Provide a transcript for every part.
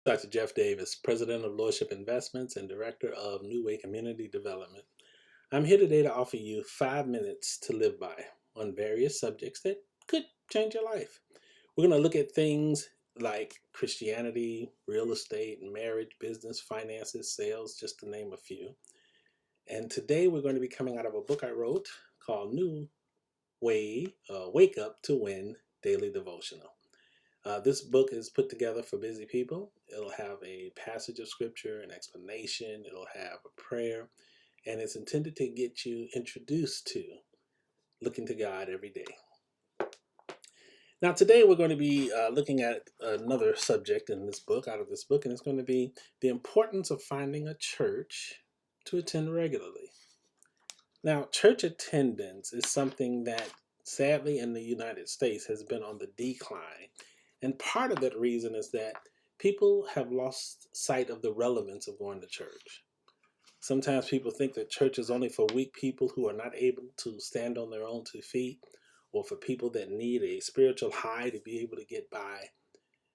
Dr. Jeff Davis, President of Lordship Investments and Director of New Way Community Development. I'm here today to offer you 5 minutes to live by on various subjects that could change your life. We're going to look at things like Christianity, real estate, marriage, business, finances, sales, just to name a few. And today we're going to be coming out of a book I wrote called New Way, Wake Up to Win Daily Devotional. This book is put together for busy people. It'll have a passage of scripture, an explanation, it'll have a prayer, and it's intended to get you introduced to looking to God every day. Now, today we're going to be looking at another subject in this book, out of this book, and it's going to be the importance of finding a church to attend regularly. Now, church attendance is something that sadly in the United States has been on the decline. And part of that reason is that people have lost sight of the relevance of going to church. Sometimes people think that church is only for weak people who are not able to stand on their own 2 feet, or for people that need a spiritual high to be able to get by.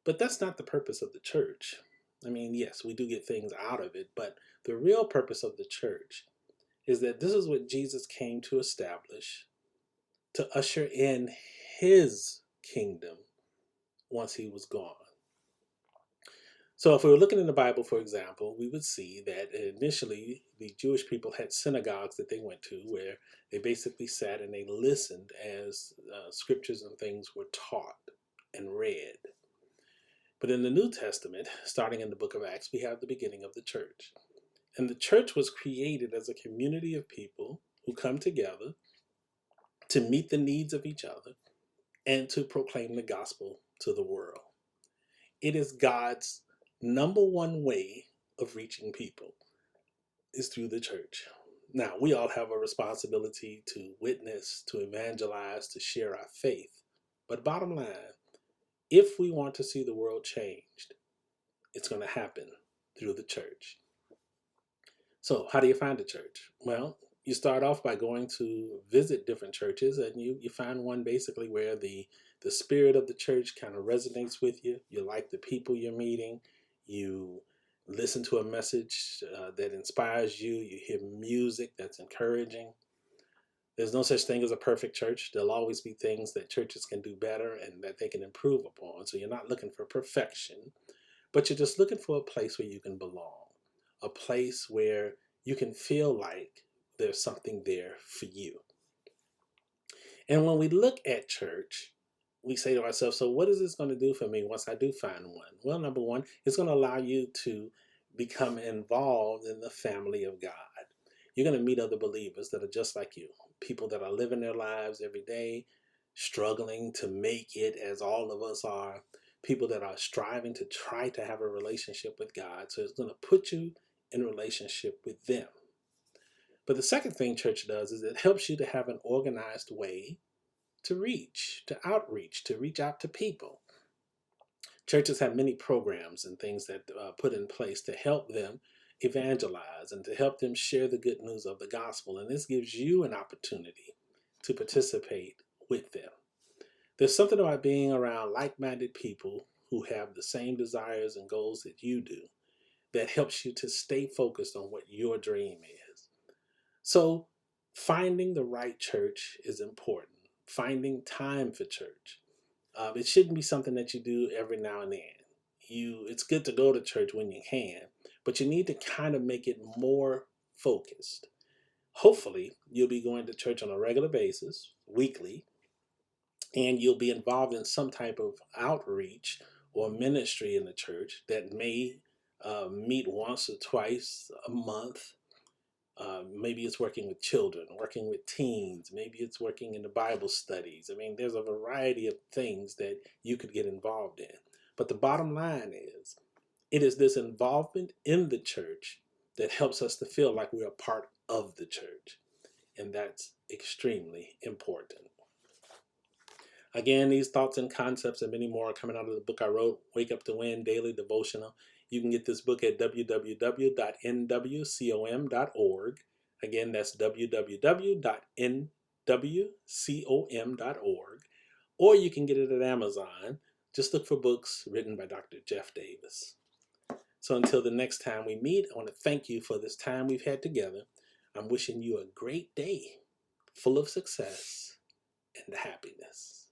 But that's not the purpose of the church. I mean, yes, we do get things out of it, but the real purpose of the church is that this is what Jesus came to establish, to usher in his kingdom once he was gone. So if we were looking in the Bible, for example, we would see that initially the Jewish people had synagogues that they went to where they basically sat and they listened as scriptures and things were taught and read. But in the New Testament, starting in the book of Acts, we have the beginning of the church. And the church was created as a community of people who come together to meet the needs of each other and to proclaim the gospel to the world. It is God's number one way of reaching people is through the church. Now, we all have a responsibility to witness, to evangelize, to share our faith. But bottom line, if we want to see the world changed, it's going to happen through the church. So how do you find a church? Well, you start off by going to visit different churches, and you find one basically where the spirit of the church kind of resonates with you. You like the people you're meeting. You listen to a message that inspires you. You hear music that's encouraging. There's no such thing as a perfect church. There'll always be things that churches can do better and that they can improve upon. So you're not looking for perfection, but you're just looking for a place where you can belong, a place where you can feel like there's something there for you. And when we look at church, we say to ourselves, so what is this going to do for me once I do find one? Well, number one, it's going to allow you to become involved in the family of God. You're going to meet other believers that are just like you, people that are living their lives every day, struggling to make it as all of us are, people that are striving to try to have a relationship with God. So it's going to put you in a relationship with them. But the second thing church does is it helps you to have an organized way to reach, to outreach, to reach out to people. Churches have many programs and things that put in place to help them evangelize and to help them share the good news of the gospel. And this gives you an opportunity to participate with them. There's something about being around like-minded people who have the same desires and goals that you do that helps you to stay focused on what your dream is. So finding the right church is important. Finding time for church. It shouldn't be something that you do every now and then. It's good to go to church when you can, but you need to kind of make it more focused. Hopefully, you'll be going to church on a regular basis, weekly, and you'll be involved in some type of outreach or ministry in the church that may meet once or twice a month. Maybe it's working with children, working with teens. Maybe it's working in the Bible studies. I mean, there's a variety of things that you could get involved in. But the bottom line is, it is this involvement in the church that helps us to feel like we are part of the church. And that's extremely important. Again, these thoughts and concepts and many more are coming out of the book I wrote, Wake Up to Win Daily Devotional. You can get this book at www.nwcom.org. Again, that's www.nwcom.org. Or you can get it at Amazon. Just look for books written by Dr. Jeff Davis. So until the next time we meet, I want to thank you for this time we've had together. I'm wishing you a great day full of success and happiness.